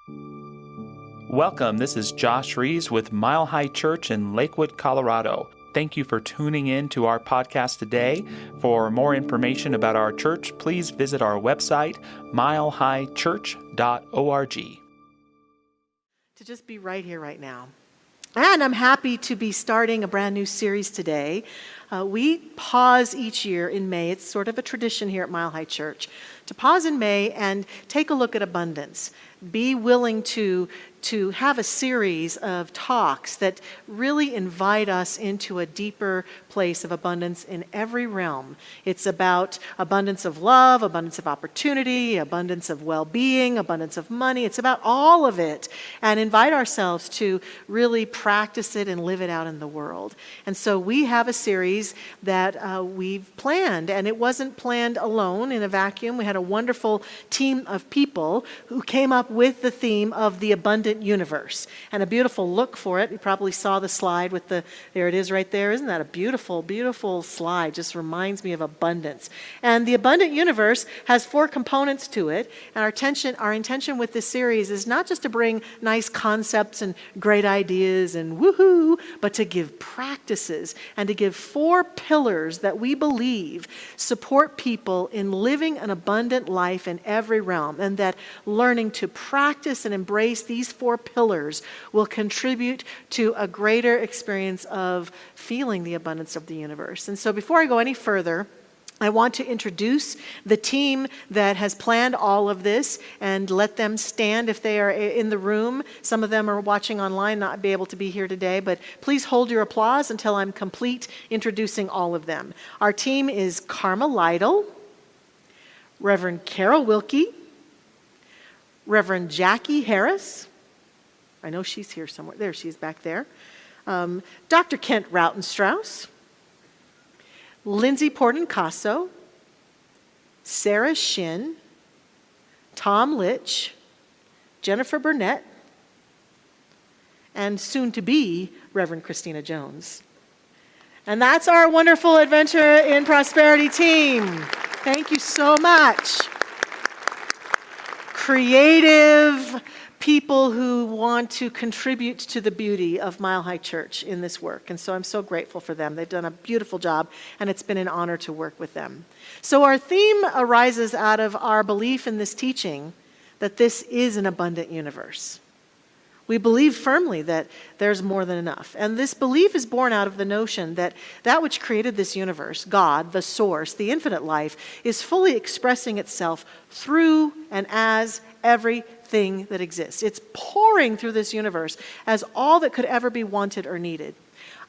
Welcome, this is Josh Rees with Mile High Church in Lakewood, Colorado. Thank you for tuning in to our podcast today. For more information about our church, please visit our website, milehighchurch.org. To just be right here, right now. And I'm happy to be starting a brand new series today. We pause each year in May. It's sort of a tradition here at Mile High Church to pause in May and take a look at abundance. Be willing to have a series of talks that really invite us into a deeper place of abundance in every realm. It's about abundance of love, abundance of opportunity, abundance of well-being, abundance of money. It's about all of it, and invite ourselves to really practice it and live it out in the world. And so we have a series that we've planned, and it wasn't planned alone in a vacuum. We had a wonderful team of people who came up with the theme of the abundant universe, and a beautiful look for it. You probably saw the slide with there it is right there. Isn't that a beautiful, beautiful slide? Just reminds me of abundance. And the abundant universe has 4 components to it, and our intention with this series is not just to bring nice concepts and great ideas and woohoo, but to give practices and to give 4 pillars that we believe support people in living an abundant life in every realm, and that learning to practice and embrace these 4 pillars will contribute to a greater experience of feeling the abundance of the universe. And so before I go any further, I want to introduce the team that has planned all of this and let them stand if they are in the room. Some of them are watching online, not be able to be here today, but please hold your applause until I'm complete introducing all of them. Our team is Karma Lytle, Reverend Carol Wilkie, Reverend Jackie Harris. I know she's here somewhere. There, she's back there. Dr. Kent Rautenstrauss, Lindsay Portencaso, Sarah Shin, Tom Litch, Jennifer Burnett, and soon to be Reverend Christina Jones. And that's our wonderful Adventure in Prosperity team. Thank you so much. Creative people who want to contribute to the beauty of Mile High Church in this work. And so I'm so grateful for them. They've done a beautiful job, and it's been an honor to work with them. So our theme arises out of our belief in this teaching that this is an abundant universe. We believe firmly that there's more than enough. And this belief is born out of the notion that that which created this universe, God, the source, the infinite life, is fully expressing itself through and as everything that exists. It's pouring through this universe as all that could ever be wanted or needed.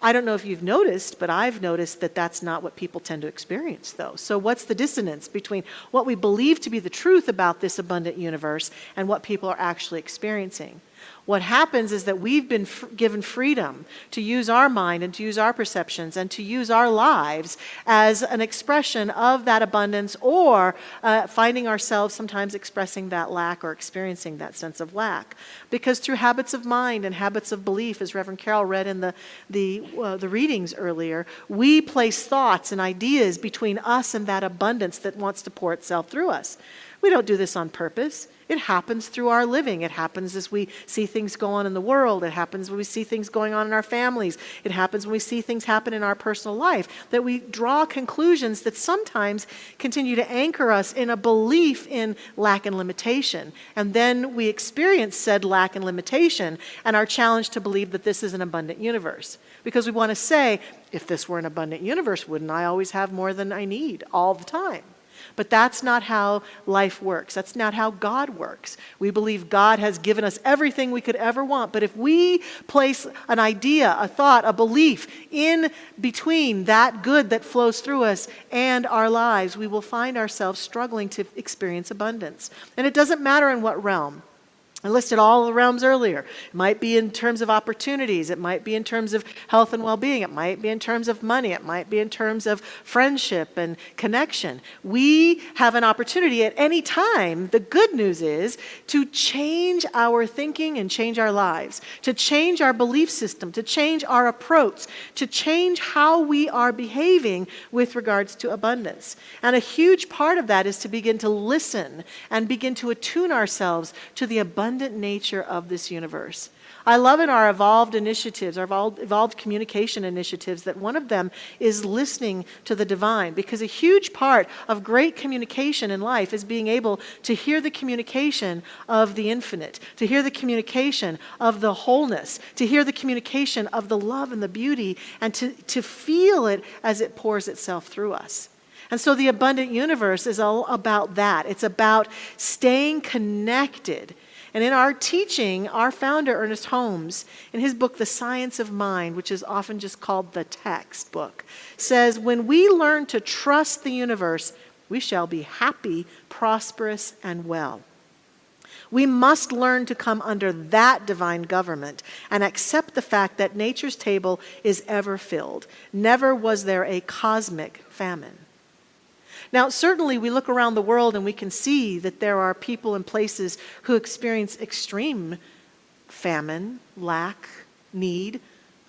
I don't know if you've noticed, but I've noticed that that's not what people tend to experience, though. So what's the dissonance between what we believe to be the truth about this abundant universe and what people are actually experiencing? What happens is that we've been given freedom to use our mind and to use our perceptions and to use our lives as an expression of that abundance, or finding ourselves sometimes expressing that lack or experiencing that sense of lack. Because through habits of mind and habits of belief, as Reverend Carol read in the readings earlier, we place thoughts and ideas between us and that abundance that wants to pour itself through us. We don't do this on purpose. It happens through our living. It happens as we see things go on in the world. It happens when we see things going on in our families. It happens when we see things happen in our personal life, that we draw conclusions that sometimes continue to anchor us in a belief in lack and limitation. And then we experience said lack and limitation and are challenged to believe that this is an abundant universe. Because we want to say, if this were an abundant universe, wouldn't I always have more than I need all the time? But that's not how life works. That's not how God works. We believe God has given us everything we could ever want. But if we place an idea, a thought, a belief in between that good that flows through us and our lives, we will find ourselves struggling to experience abundance. And it doesn't matter in what realm. I listed all the realms earlier. It might be in terms of opportunities. It might be in terms of health and well-being. It might be in terms of money. It might be in terms of friendship and connection. We have an opportunity at any time, the good news is, to change our thinking and change our lives, to change our belief system, to change our approach, to change how we are behaving with regards to abundance. And a huge part of that is to begin to listen and begin to attune ourselves to the abundance abundant nature of this universe. I love in our evolved initiatives, our evolved communication initiatives, that one of them is listening to the divine, because a huge part of great communication in life is being able to hear the communication of the infinite, to hear the communication of the wholeness, to hear the communication of the love and the beauty, and to feel it as it pours itself through us. And so the abundant universe is all about that. It's about staying connected. And in our teaching, our founder, Ernest Holmes, in his book, The Science of Mind, which is often just called the textbook, says, when we learn to trust the universe, we shall be happy, prosperous, and well. We must learn to come under that divine government and accept the fact that nature's table is ever filled. Never was there a cosmic famine. Now, certainly we look around the world and we can see that there are people and places who experience extreme famine, lack, need,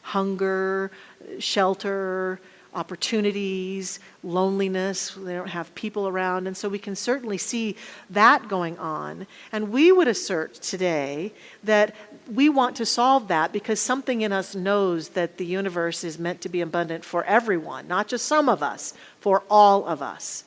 hunger, shelter, opportunities, loneliness. They don't have people around. And so we can certainly see that going on. And we would assert today that we want to solve that because something in us knows that the universe is meant to be abundant for everyone, not just some of us, for all of us.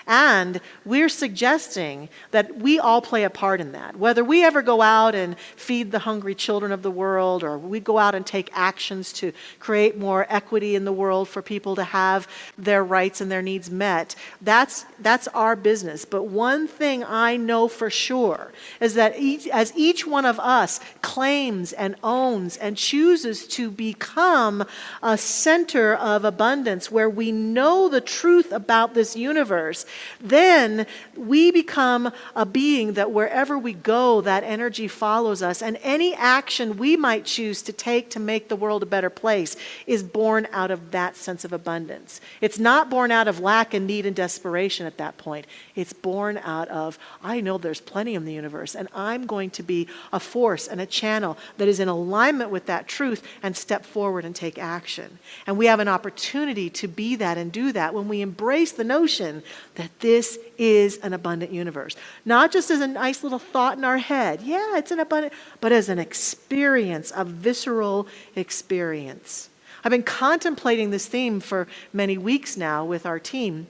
And we're suggesting that we all play a part in that. Whether we ever go out and feed the hungry children of the world, or we go out and take actions to create more equity in the world for people to have their rights and their needs met, that's our business. But one thing I know for sure is that as each one of us claims and owns and chooses to become a center of abundance where we know the truth about this universe, then we become a being that wherever we go, that energy follows us. And any action we might choose to take to make the world a better place is born out of that sense of abundance. It's not born out of lack and need and desperation at that point. It's born out of, I know there's plenty in the universe, and I'm going to be a force and a channel that is in alignment with that truth and step forward and take action. And we have an opportunity to be that and do that when we embrace the notion that this is an abundant universe. Not just as a nice little thought in our head. Yeah, it's an abundant, but as an experience, a visceral experience. I've been contemplating this theme for many weeks now with our team.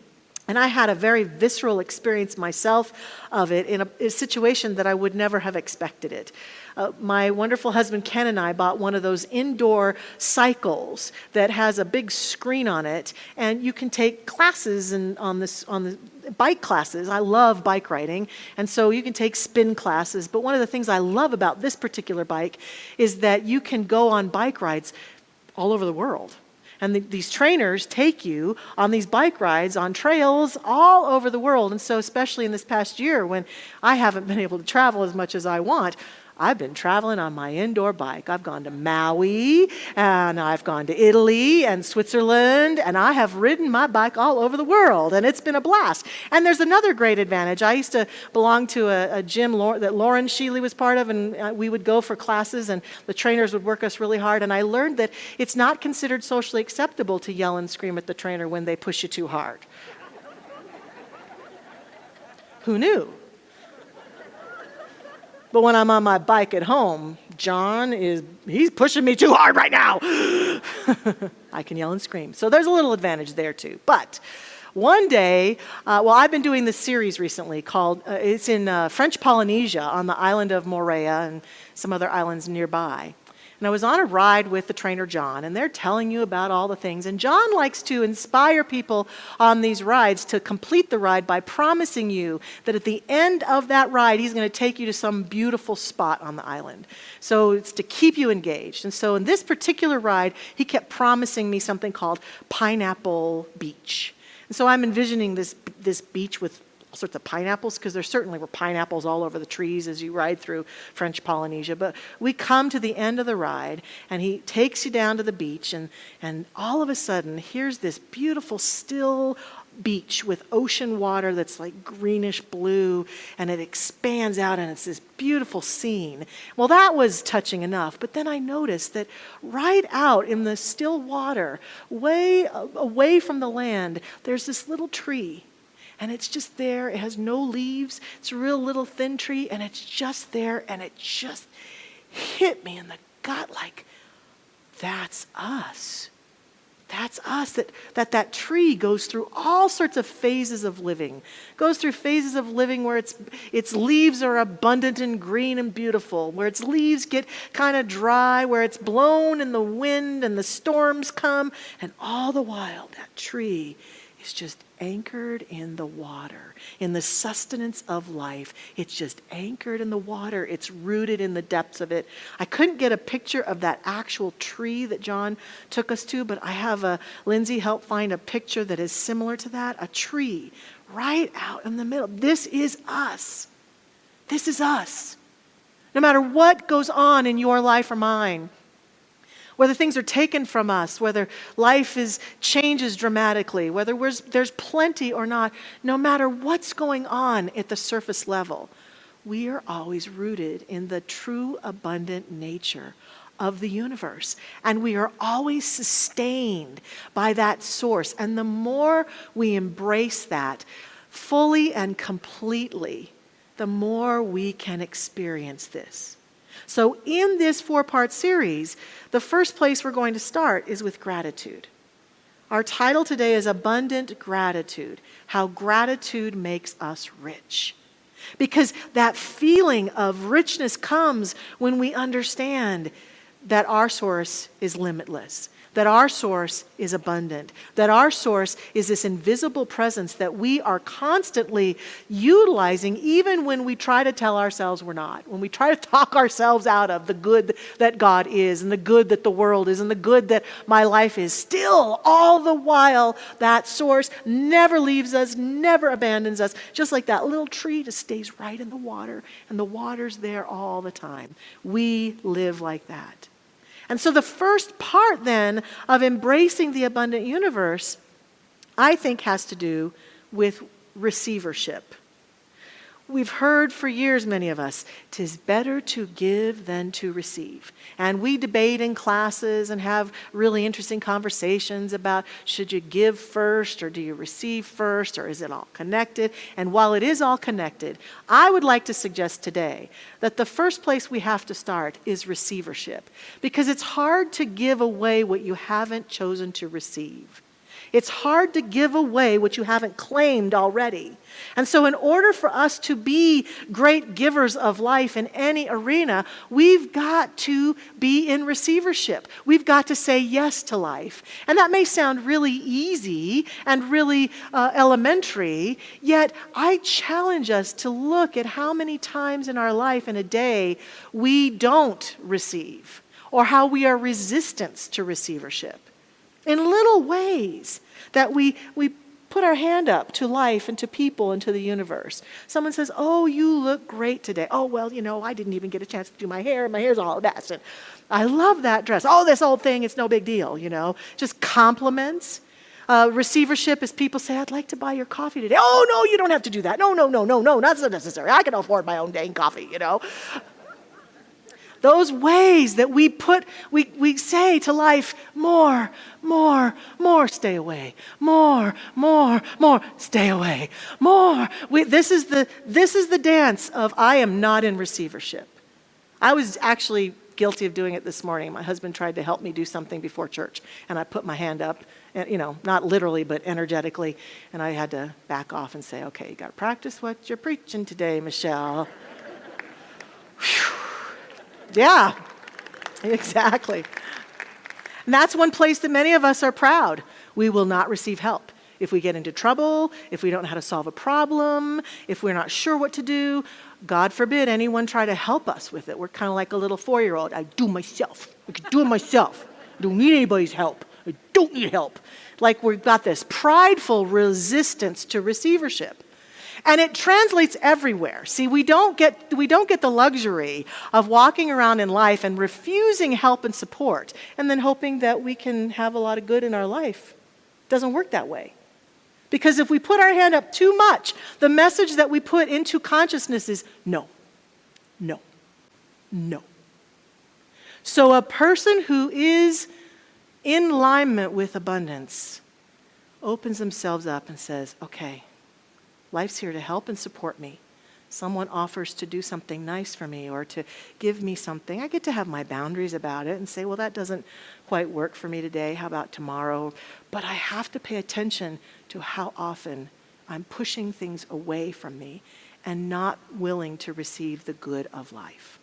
And I had a very visceral experience myself of it in a situation that I would never have expected it. My wonderful husband Ken and I bought one of those indoor cycles that has a big screen on it, and you can take classes on the bike classes. I love bike riding, and so you can take spin classes. But one of the things I love about this particular bike is that you can go on bike rides all over the world. And these trainers take you on these bike rides on trails all over the world. And so especially in this past year when I haven't been able to travel as much as I want, I've been traveling on my indoor bike. I've gone to Maui, and I've gone to Italy and Switzerland, and I have ridden my bike all over the world, and it's been a blast. And there's another great advantage. I used to belong to a gym that Lauren Sheely was part of, and we would go for classes, and the trainers would work us really hard, and I learned that it's not considered socially acceptable to yell and scream at the trainer when they push you too hard. Who knew? But when I'm on my bike at home, he's pushing me too hard right now. I can yell and scream. So there's a little advantage there too. But one day, I've been doing this series recently called, it's in French Polynesia on the island of Moorea and some other islands nearby. And I was on a ride with the trainer, John, and they're telling you about all the things. And John likes to inspire people on these rides to complete the ride by promising you that at the end of that ride, he's going to take you to some beautiful spot on the island. So it's to keep you engaged. And so in this particular ride, he kept promising me something called Pineapple Beach. And so I'm envisioning this beach with all sorts of pineapples, because there certainly were pineapples all over the trees as you ride through French Polynesia. But we come to the end of the ride, and he takes you down to the beach, and all of a sudden, here's this beautiful, still beach with ocean water that's like greenish blue, and it expands out, and it's this beautiful scene. Well, that was touching enough, but then I noticed that right out in the still water, way away from the land, there's this little tree. And it's just there. It has no leaves. It's a real little thin tree, and it's just there, and it just hit me in the gut like, that's us. That's us. That tree goes through all sorts of phases of living. Goes through phases of living where its leaves are abundant and green and beautiful, where its leaves get kind of dry, where it's blown in the wind and the storms come, and all the while that tree is just anchored in the water, in the sustenance of life. It's just anchored in the water. It's rooted in the depths of it. I couldn't get a picture of that actual tree that John took us to, but I have Lindsay help find a picture that is similar to that, a tree right out in the middle. This is us. This is us. No matter what goes on in your life or mine, whether things are taken from us, whether life changes dramatically, whether there's plenty or not, no matter what's going on at the surface level, we are always rooted in the true abundant nature of the universe. And we are always sustained by that source. And the more we embrace that fully and completely, the more we can experience this. So in this 4-part series, the first place we're going to start is with gratitude. Our title today is Abundant Gratitude, How Gratitude Makes Us Rich. Because that feeling of richness comes when we understand that our source is limitless, that our source is abundant, that our source is this invisible presence that we are constantly utilizing even when we try to tell ourselves we're not, when we try to talk ourselves out of the good that God is and the good that the world is and the good that my life is. Still, all the while, that source never leaves us, never abandons us, just like that little tree just stays right in the water, and the water's there all the time. We live like that. And so the first part then of embracing the abundant universe, I think, has to do with receivership. We've heard for years, many of us, 'tis better to give than to receive. And we debate in classes and have really interesting conversations about should you give first or do you receive first or is it all connected? And while it is all connected, I would like to suggest today that the first place we have to start is receivership. Because it's hard to give away what you haven't chosen to receive. It's hard to give away what you haven't claimed already. And so in order for us to be great givers of life in any arena, we've got to be in receivership. We've got to say yes to life. And that may sound really easy and really elementary, yet I challenge us to look at how many times in our life in a day we don't receive, or how we are resistant to receivership. In little ways that we put our hand up to life and to people and to the universe. Someone says, oh, you look great today. Oh, well, I didn't even get a chance to do my hair. My hair's all a mess. And I love that dress. Oh, this old thing, it's no big deal, Just compliments. Receivership is people say, I'd like to buy your coffee today. Oh, no, you don't have to do that. No, not so necessary. I can afford my own dang coffee, Those ways that we say to life, more, stay away. More, stay away. More. This is the dance of I am not in receivership. I was actually guilty of doing it this morning. My husband tried to help me do something before church, and I put my hand up, and, not literally, but energetically, and I had to back off and say, okay, you got to practice what you're preaching today, Michelle. Yeah, exactly. And that's one place that many of us are proud. We will not receive help. If we get into trouble, if we don't know how to solve a problem, if we're not sure what to do, God forbid anyone try to help us with it. We're kind of like a little 4-year-old. I do myself. I can do it myself. I don't need anybody's help. I don't need help. Like we've got this prideful resistance to receivership. And it translates everywhere. See, we don't get the luxury of walking around in life and refusing help and support and then hoping that we can have a lot of good in our life. It doesn't work that way. Because if we put our hand up too much, the message that we put into consciousness is no. So a person who is in alignment with abundance opens themselves up and says, okay, Life's here to help and support me. Someone offers to do something nice for me or to give me something. I get to have my boundaries about it and say, well, that doesn't quite work for me today. How about tomorrow? But I have to pay attention to how often I'm pushing things away from me and not willing to receive the good of life.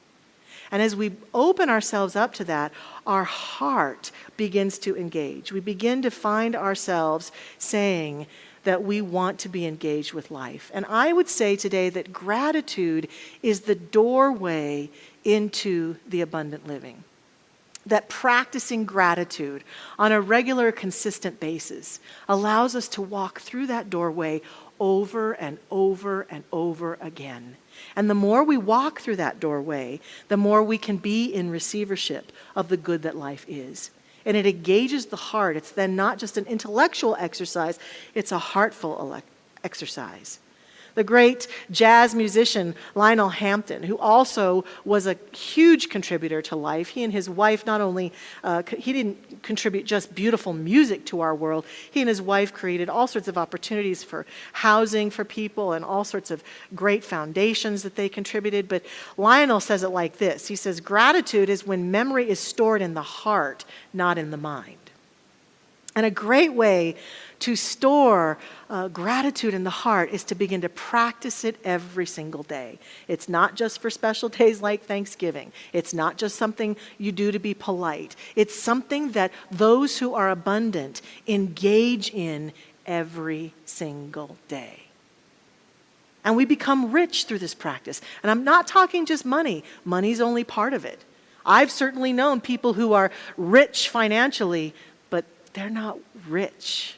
And as we open ourselves up to that, our heart begins to engage. We begin to find ourselves saying that we want to be engaged with life. And I would say today that gratitude is the doorway into the abundant living. That practicing gratitude on a regular, consistent basis allows us to walk through that doorway over and over and over again. And the more we walk through that doorway, the more we can be in receivership of the good that life is. And it engages the heart. It's then not just an intellectual exercise, it's a heartful exercise. The great jazz musician Lionel Hampton, who also was a huge contributor to life. He and his wife not only, he didn't contribute just beautiful music to our world, he and his wife created all sorts of opportunities for housing for people and all sorts of great foundations that they contributed. But Lionel says it like this. He says, gratitude is when memory is stored in the heart, not in the mind. And a great way to store gratitude in the heart is to begin to practice it every single day. It's not just for special days like Thanksgiving. It's not just something you do to be polite. It's something that those who are abundant engage in every single day. And we become rich through this practice. And I'm not talking just money. Money's only part of it. I've certainly known people who are rich financially, but they're not rich.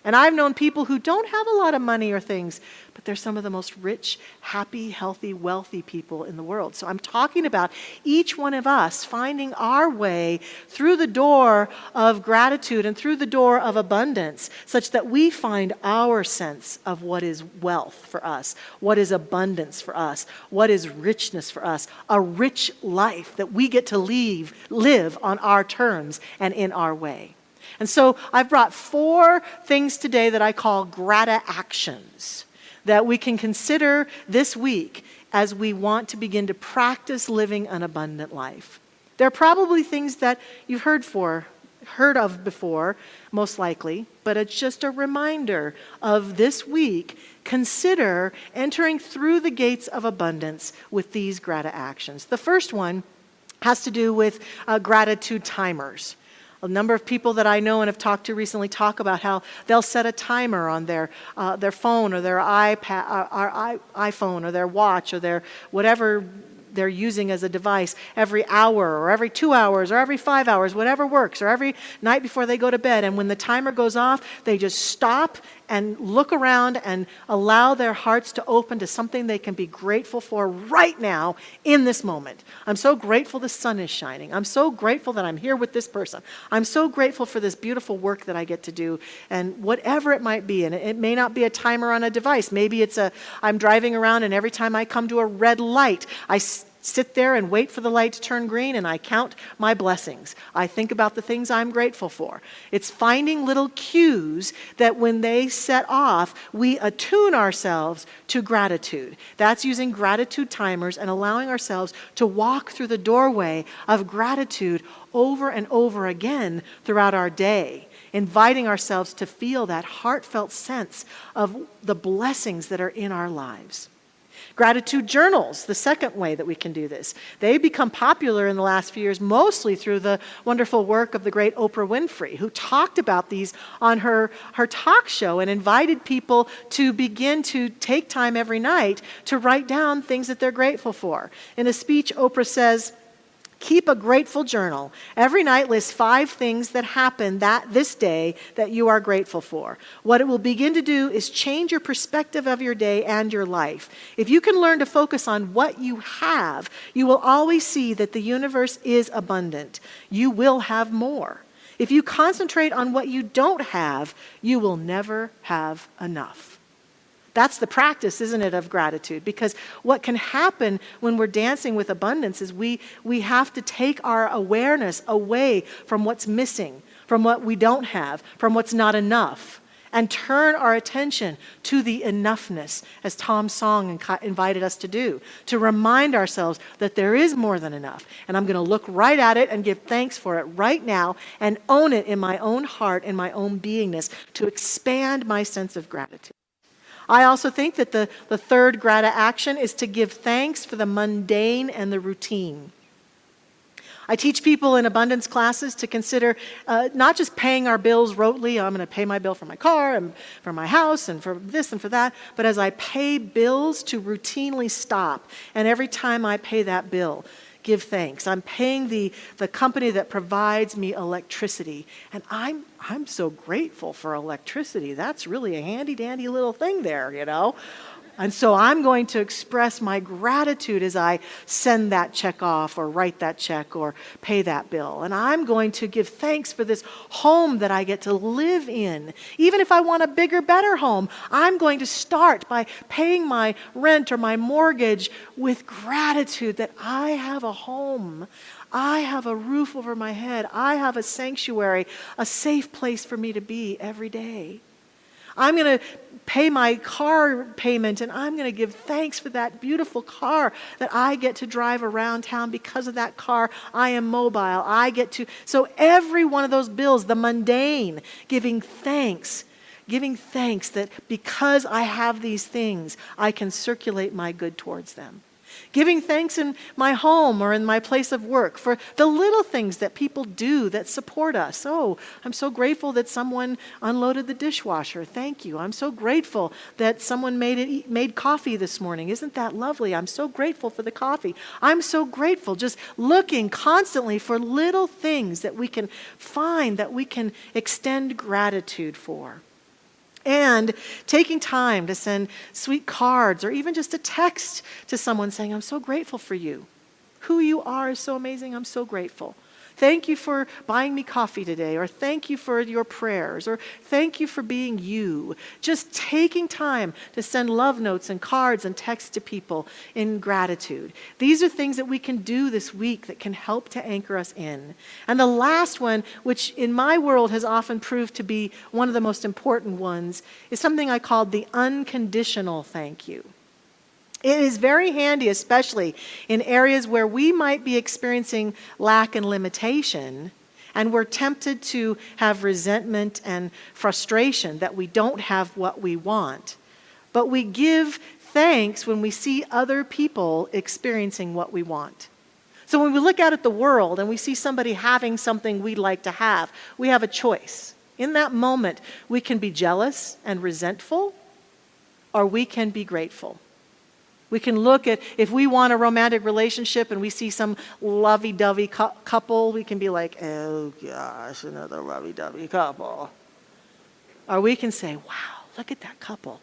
And I've known people who don't have a lot of money or things, but they're some of the most rich, happy, healthy, wealthy people in the world. So I'm talking about each one of us finding our way through the door of gratitude and through the door of abundance, such that we find our sense of what is wealth for us, what is abundance for us, what is richness for us, a rich life that we get to live on our terms and in our way. And so I've brought 4 things today that I call grata actions that we can consider this week as we want to begin to practice living an abundant life. They're probably things that you've heard of before, most likely, but it's just a reminder of this week. Consider entering through the gates of abundance with these grata actions. The first one has to do with gratitude timers. A number of people that I know and have talked to recently talk about how they'll set a timer on their phone or their iPad, or iPhone or their watch or their whatever they're using as a device every hour or every 2 hours or every 5 hours, whatever works, or every night before they go to bed. And when the timer goes off, they just stop and look around and allow their hearts to open to something they can be grateful for right now in this moment. I'm so grateful the sun is shining. I'm so grateful that I'm here with this person. I'm so grateful for this beautiful work that I get to do, and whatever it might be. And it may not be a timer on a device. Maybe I'm driving around and every time I come to a red light, I sit there and wait for the light to turn green and I count my blessings. I think about the things I'm grateful for. It's finding little cues that when they set off, we attune ourselves to gratitude. That's using gratitude timers and allowing ourselves to walk through the doorway of gratitude over and over again throughout our day, inviting ourselves to feel that heartfelt sense of the blessings that are in our lives. Gratitude journals, the second way that we can do this. They've become popular in the last few years, mostly through the wonderful work of the great Oprah Winfrey, who talked about these on her talk show and invited people to begin to take time every night to write down things that they're grateful for. In a speech, Oprah says, "Keep a grateful journal. Every night list 5 things that happened this day that you are grateful for. What it will begin to do is change your perspective of your day and your life. If you can learn to focus on what you have, you will always see that the universe is abundant. You will have more. If you concentrate on what you don't have, you will never have enough." That's the practice, isn't it, of gratitude? Because what can happen when we're dancing with abundance is we have to take our awareness away from what's missing, from what we don't have, from what's not enough, and turn our attention to the enoughness, as Tom's song invited us to do, to remind ourselves that there is more than enough. And I'm going to look right at it and give thanks for it right now and own it in my own heart and my own beingness to expand my sense of gratitude. I also think that the third grata action is to give thanks for the mundane and the routine. I teach people in abundance classes to consider not just paying our bills rotely. I'm going to pay my bill for my car and for my house and for this and for that. But as I pay bills, to routinely stop. And every time I pay that bill, give thanks. I'm paying the company that provides me electricity. And I'm so grateful for electricity. That's really a handy dandy little thing there, you know. And so I'm going to express my gratitude as I send that check off or write that check or pay that bill. And I'm going to give thanks for this home that I get to live in. Even if I want a bigger, better home, I'm going to start by paying my rent or my mortgage with gratitude that I have a home. I have a roof over my head. I have a sanctuary, a safe place for me to be every day. I'm going to pay my car payment, and I'm going to give thanks for that beautiful car that I get to drive around town. Because of that car, I am mobile. So every one of those bills, the mundane, giving thanks that because I have these things, I can circulate my good towards them. Giving thanks in my home or in my place of work for the little things that people do that support us. Oh, I'm so grateful that someone unloaded the dishwasher. Thank you. I'm so grateful that someone made coffee this morning. Isn't that lovely? I'm so grateful for the coffee. I'm so grateful, just looking constantly for little things that we can find, that we can extend gratitude for. And taking time to send sweet cards or even just a text to someone saying, I'm so grateful for you. Who you are is so amazing. I'm so grateful. Thank you for buying me coffee today, or thank you for your prayers, or thank you for being you. Just taking time to send love notes and cards and texts to people in gratitude. These are things that we can do this week that can help to anchor us in. And the last one, which in my world has often proved to be one of the most important ones, is something I called the unconditional thank you. It is very handy, especially in areas where we might be experiencing lack and limitation, and we're tempted to have resentment and frustration that we don't have what we want. But we give thanks when we see other people experiencing what we want. So when we look out at the world and we see somebody having something we'd like to have, we have a choice. In that moment, we can be jealous and resentful, or we can be grateful. We can look at, if we want a romantic relationship and we see some lovey-dovey couple, we can be like, oh gosh, another lovey-dovey couple. Or we can say, wow, look at that couple.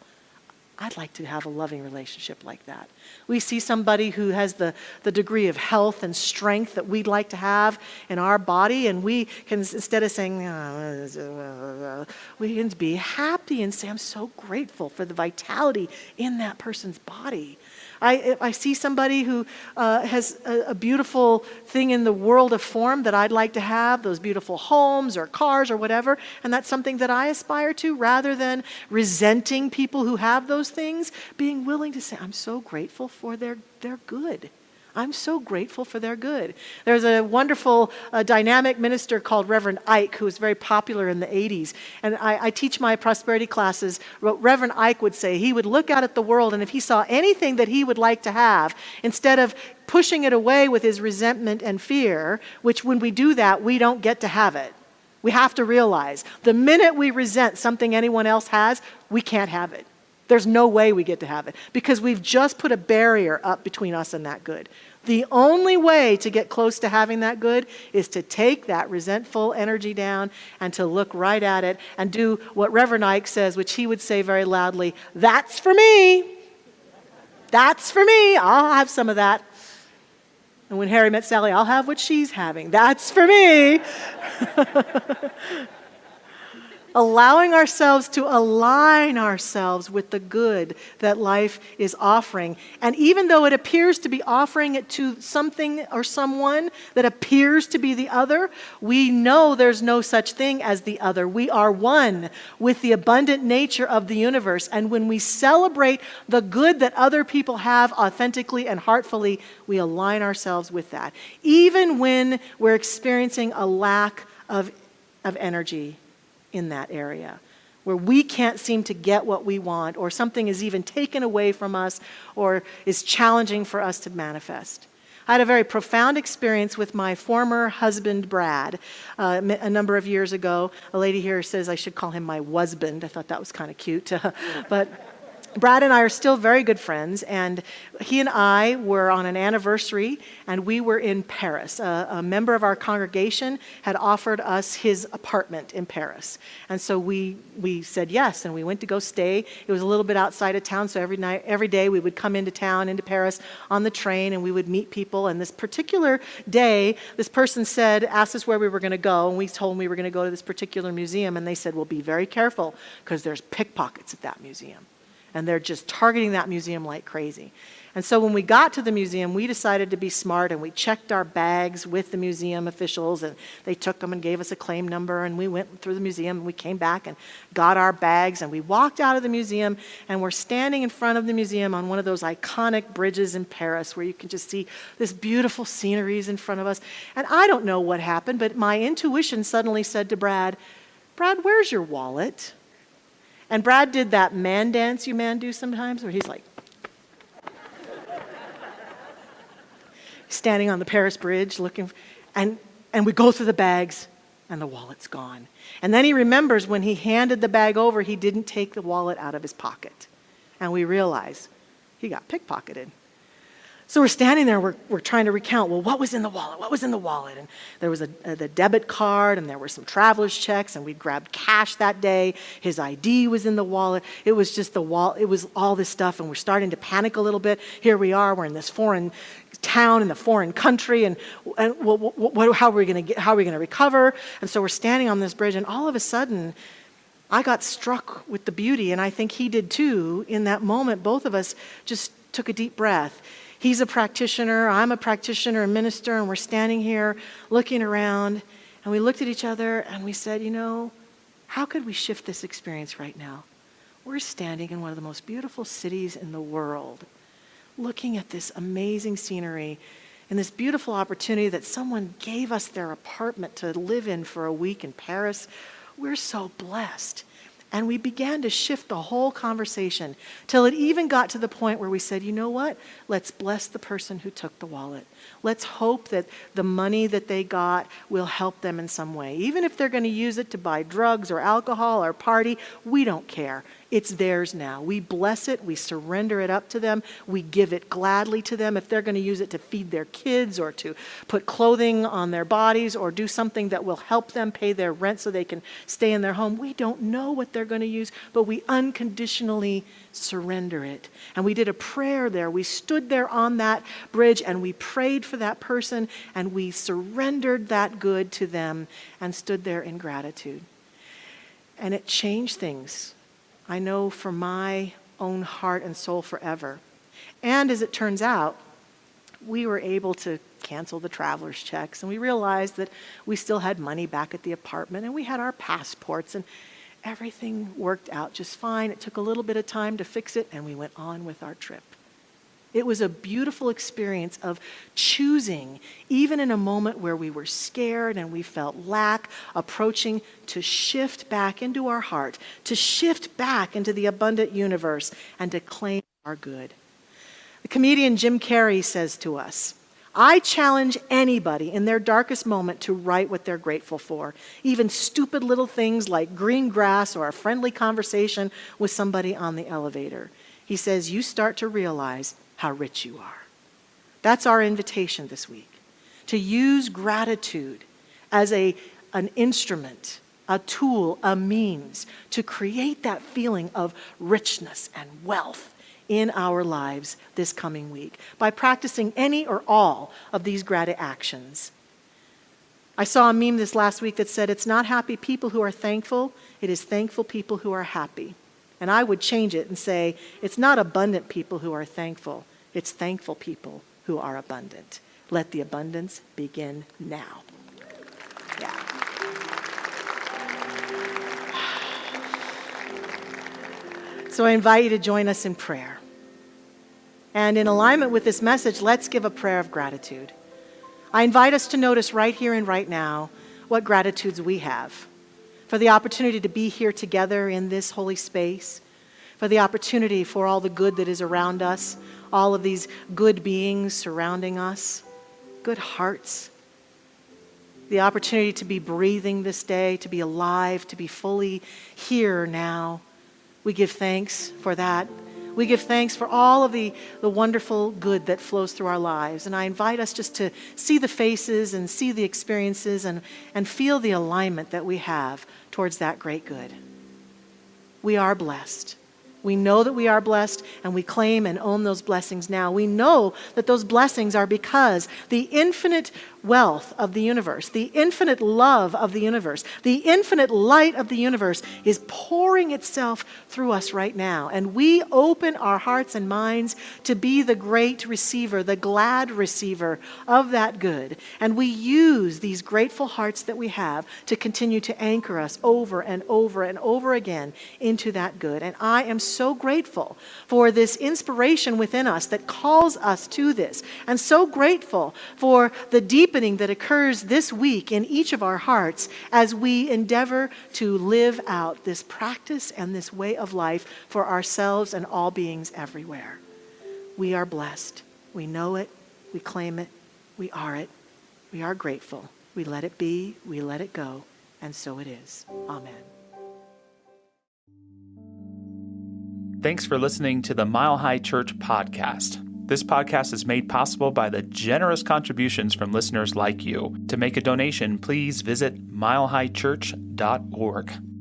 I'd like to have a loving relationship like that. We see somebody who has the degree of health and strength that we'd like to have in our body, and we can, instead of saying, oh, we can be happy and say, I'm so grateful for the vitality in that person's body. I see somebody who has a beautiful thing in the world of form that I'd like to have, those beautiful homes or cars or whatever, and that's something that I aspire to, rather than resenting people who have those things, being willing to say, I'm so grateful for their good. I'm so grateful for their good. There's a wonderful dynamic minister called Reverend Ike, who was very popular in the 80s. And I teach my prosperity classes. What Reverend Ike would say, he would look out at the world, and if he saw anything that he would like to have, instead of pushing it away with his resentment and fear, which when we do that, we don't get to have it. We have to realize the minute we resent something anyone else has, we can't have it. There's no way we get to have it because we've just put a barrier up between us and that good. The only way to get close to having that good is to take that resentful energy down and to look right at it and do what Reverend Ike says, which he would say very loudly, that's for me. That's for me. I'll have some of that. And when Harry met Sally, I'll have what she's having. That's for me. allowing ourselves to align ourselves with the good that life is offering. And even though it appears to be offering it to something or someone that appears to be the other, we know there's no such thing as the other. We are one with the abundant nature of the universe. And when we celebrate the good that other people have authentically and heartfully, we align ourselves with that. Even when we're experiencing a lack of energy in that area, where we can't seem to get what we want, or something is even taken away from us, or is challenging for us to manifest. I had a very profound experience with my former husband, Brad, a number of years ago. A lady here says I should call him my husband. I thought that was kind of cute. But Brad and I are still very good friends, and he and I were on an anniversary, and we were in Paris. A member of our congregation had offered us his apartment in Paris, and so we said yes, and we went to go stay. It was a little bit outside of town, so every day we would come into town, into Paris, on the train, and we would meet people. And this particular day, this person asked us where we were going to go, and we told them we were going to go to this particular museum, and they said, well, be very careful, because there's pickpockets at that museum. And they're just targeting that museum like crazy. And so when we got to the museum, we decided to be smart, and we checked our bags with the museum officials, and they took them and gave us a claim number, and we went through the museum, and we came back and got our bags, and we walked out of the museum, and we're standing in front of the museum on one of those iconic bridges in Paris where you can just see this beautiful sceneries in front of us. And I don't know what happened, but my intuition suddenly said to Brad, where's your wallet? And Brad did that man dance you men do sometimes, where he's like, standing on the Paris bridge looking, and we go through the bags, and the wallet's gone. And then he remembers when he handed the bag over, he didn't take the wallet out of his pocket. And we realize he got pickpocketed. So we're standing there, we're trying to recount, well, what was in the wallet? What was in the wallet? And there was the debit card, and there were some traveler's checks, and we'd grabbed cash that day. His ID was in the wallet. It was just the wallet. It was all this stuff, and we're starting to panic a little bit. Here we are, we're in this foreign town in the foreign country, and how are we going to recover? And so we're standing on this bridge, and all of a sudden, I got struck with the beauty, and I think he did too. In that moment, both of us just took a deep breath. He's a practitioner, I'm a practitioner, a minister, and we're standing here looking around, and we looked at each other and we said, how could we shift this experience right now? We're standing in one of the most beautiful cities in the world, looking at this amazing scenery and this beautiful opportunity that someone gave us their apartment to live in for a week in Paris. We're so blessed. And we began to shift the whole conversation till it even got to the point where we said, you know what? Let's bless the person who took the wallet. Let's hope that the money that they got will help them in some way. Even if they're going to use it to buy drugs or alcohol or party, we don't care. It's theirs now. We bless it. We surrender it up to them. We give it gladly to them. If they're going to use it to feed their kids or to put clothing on their bodies or do something that will help them pay their rent so they can stay in their home, we don't know what they're going to use, but we unconditionally surrender it. And we did a prayer there. We stood there on that bridge and we prayed for that person and we surrendered that good to them and stood there in gratitude. And it changed things. I know for my own heart and soul forever. And as it turns out, we were able to cancel the traveler's checks, and we realized that we still had money back at the apartment, and we had our passports, and everything worked out just fine. It took a little bit of time to fix it, and we went on with our trip. It was a beautiful experience of choosing, even in a moment where we were scared and we felt lack approaching, to shift back into our heart, to shift back into the abundant universe, and to claim our good. The comedian Jim Carrey says to us, I challenge anybody in their darkest moment to write what they're grateful for, even stupid little things like green grass or a friendly conversation with somebody on the elevator. He says, you start to realize how rich you are. That's our invitation this week, to use gratitude as an instrument, a tool, a means to create that feeling of richness and wealth in our lives this coming week by practicing any or all of these gratitude actions. I saw a meme this last week that said, it's not happy people who are thankful, it is thankful people who are happy. And I would change it and say, it's not abundant people who are thankful, it's thankful people who are abundant. Let the abundance begin now. Yeah. So I invite you to join us in prayer. And in alignment with this message, let's give a prayer of gratitude. I invite us to notice right here and right now what gratitudes we have for the opportunity to be here together in this holy space, for the opportunity for all the good that is around us, all of these good beings surrounding us, good hearts, the opportunity to be breathing this day, to be alive, to be fully here now. We give thanks for that. We give thanks for all of the wonderful good that flows through our lives. And I invite us just to see the faces and see the experiences and feel the alignment that we have towards that great good. We are blessed. We know that we are blessed, and we claim and own those blessings now. We know that those blessings are because the infinite wealth of the universe, the infinite love of the universe, the infinite light of the universe is pouring itself through us right now. And we open our hearts and minds to be the great receiver, the glad receiver of that good. And we use these grateful hearts that we have to continue to anchor us over and over and over again into that good. And I am so grateful for this inspiration within us that calls us to this, and so grateful for the deepening that occurs this week in each of our hearts as we endeavor to live out this practice and this way of life for ourselves and all beings everywhere. We are blessed. We know it. We claim it. We are it. We are grateful. We let it be. We let it go. And so it is. Amen. Thanks for listening to the Mile High Church podcast. This podcast is made possible by the generous contributions from listeners like you. To make a donation, please visit milehighchurch.org.